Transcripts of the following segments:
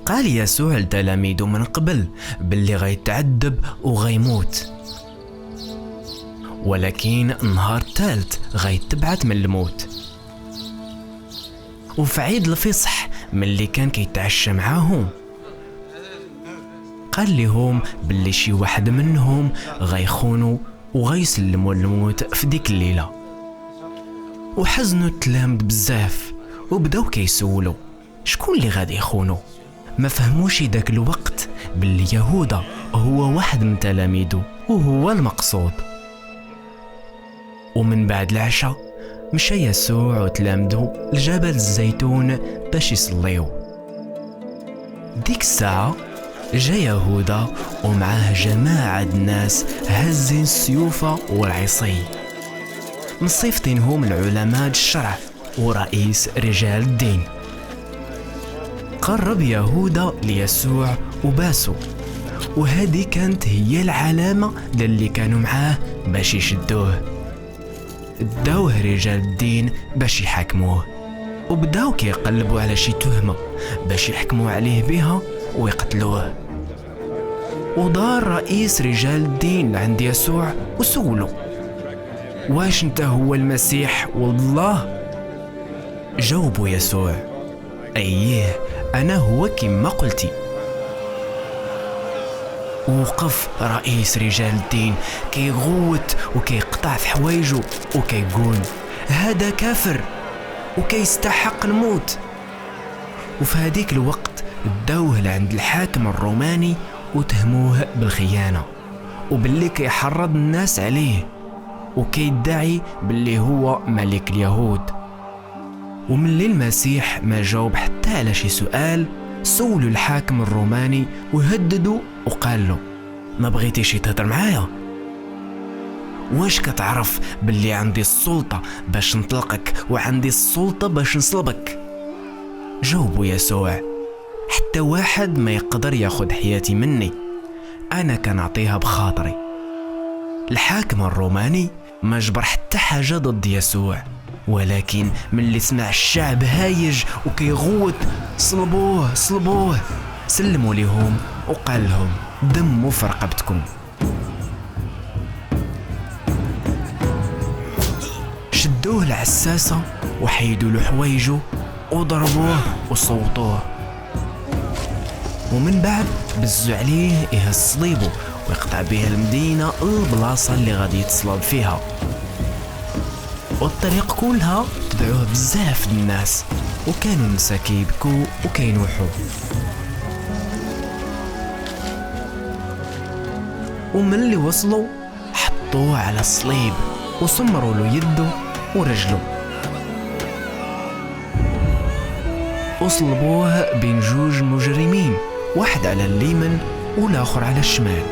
قال يسوع لتلاميذه من قبل باللي غيتعذب وغيموت، ولكن النهار الثالث غيتبعث من الموت. وفي عيد الفصح ملي كان كيتعشى معاهم قال لهم باللي شي واحد منهم غيخونوا وغيسلموا الموت في ديك الليلة. وحزنوا التلاميذ بزاف وبداو كيسولوا شكون اللي غادي يخونوا. ما فهموش داك الوقت باللي يهوذا هو واحد من تلاميذه وهو المقصود. ومن بعد العشاء مشى يسوع وتلامذه لجبل الزيتون باش يصليو. ديك الساعة جا يهوذا ومعاه جماعة الناس هزين السيوفة والعصي، مصيفطينهم العلماء الشرع ورئيس رجال الدين. قرب يهوذا ليسوع وباسو، وهذه كانت هي العلامة للي كانوا معاه باش يشدوه. داوه رجال الدين باش يحاكموه، وبداو كيقلبوا على شي تهمة باش يحكموا عليه بها ويقتلوه. ودار رئيس رجال الدين عند يسوع وسولو واش انت هو المسيح ولد الله؟ جاوبوا يسوع اييه انا هو كما قلتي. وقف رئيس رجال الدين كيغوت وكيقطع في حوايجه وكيقول هذا كافر وكيستحق الموت. وفي هذيك الوقت داوه لعند الحاكم الروماني وتهموه بالخيانة وباللي كيحرض الناس عليه وكيدعي باللي هو ملك اليهود. وملي المسيح ما جاوب حتى على شي سؤال سولوا الحاكم الروماني وهددوا وقال له ما بغيتيش تهضر معايا؟ واش كتعرف باللي عندي السلطة باش نطلقك وعندي السلطة باش نصلبك؟ جاوبوا يسوع حتى واحد ما يقدر ياخد حياتي مني، انا كنعطيها بخاطري. الحاكم الروماني ما جبر حتى حاجة ضد يسوع، ولكن من اللي سمع الشعب هايج وكيغوت صلبوه صلبوه سلموا لهم وقال لهم دموا في رقبتكم. شدوه العساسة وحيدوا له حوايجه وضربوه وصوتوه، ومن بعد بزوا عليه يهز صليبه ويقطع بها المدينة البلاصة اللي غادي يتصلب فيها. والطريق كلها تبعوه بزاف الناس وكانوا النساء كيبكوا وكينوحوا. ومن اللي وصلوا حطوه على الصليب وسمروا له يده ورجله وصلبوه بين جوج مجرمين، واحد على اليمين والاخر على الشمال.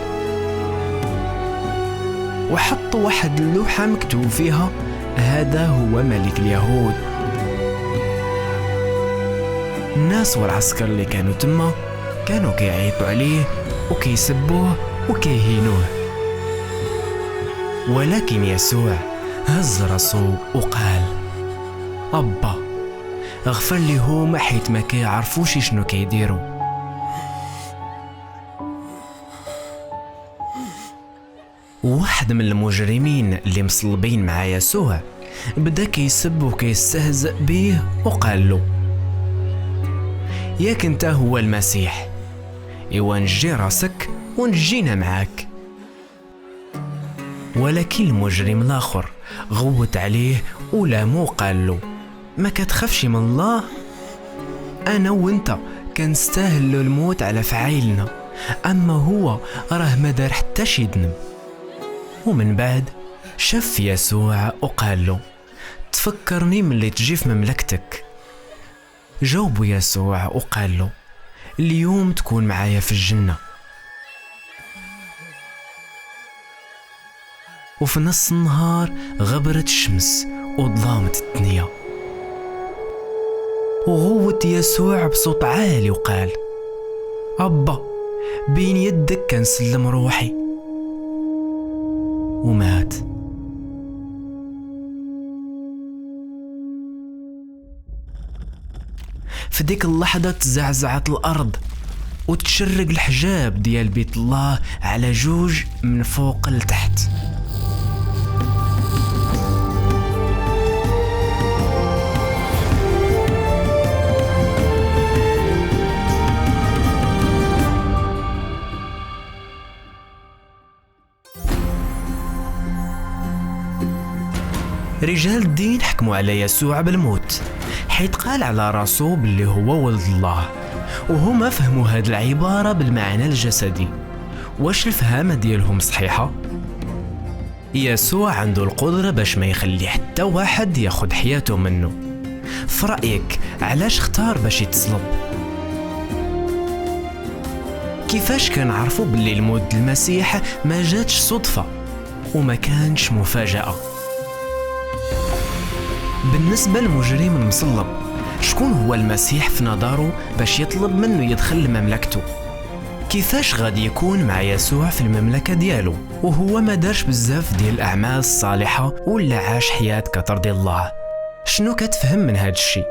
وحطوا واحد اللوحة مكتوب فيها هذا هو ملك اليهود. الناس والعسكر اللي كانوا تما كانوا كيعيطوا عليه وكيسبوه وكيهينوه، ولكن يسوع هز راسو وقال أبا اغفر ليهم حيت ما كيعرفوش شنو كيديروا. واحد من المجرمين اللي مصلبين مع يسوع بدا كيسب وكيستهزئ بيه وقال له ياك انت هو المسيح، ايوا نجي راسك ونجينا معاك. ولكن المجرم الاخر غوت عليه ولامو وقال له ما كتخافش من الله؟ انا وانت كنستاهلوا الموت على فعايلنا، اما هو راه ما دار حتى شي ذنب. ومن بعد شاف يسوع وقال له تفكرني من اللي تجي في مملكتك. جاوب يسوع وقال له اليوم تكون معايا في الجنة. وفي نص النهار غبرت الشمس وظلامت الدنيا، وغوت يسوع بصوت عالي وقال أبا بين يدك كنسلم روحي، ومات. في ديك اللحظة تزعزعت الأرض وتشرق الحجاب ديال بيت الله على جوج من فوق لتحت. رجال الدين حكموا على يسوع بالموت حيث قال على راسه باللي هو ولد الله، وهما فهموا هاد العبارة بالمعنى الجسدي. واش الفهامة ديالهم صحيحة؟ يسوع عنده القدرة باش ما يخلي حتى واحد ياخد حياته منه. في رأيك علاش اختار باش يتصلب؟ كيفاش كنعرفوا باللي الموت المسيح ما جاتش صدفة وما كانش مفاجأة؟ بالنسبة للمجرم المصلب، شكون هو المسيح في نظره باش يطلب منه يدخل لمملكته؟ كيفاش غادي يكون مع يسوع في المملكة ديالو وهو ما دارش بزاف ديال الأعمال الصالحة ولا عاش حياة كترضي الله؟ شنو كتفهم من هاد الشي؟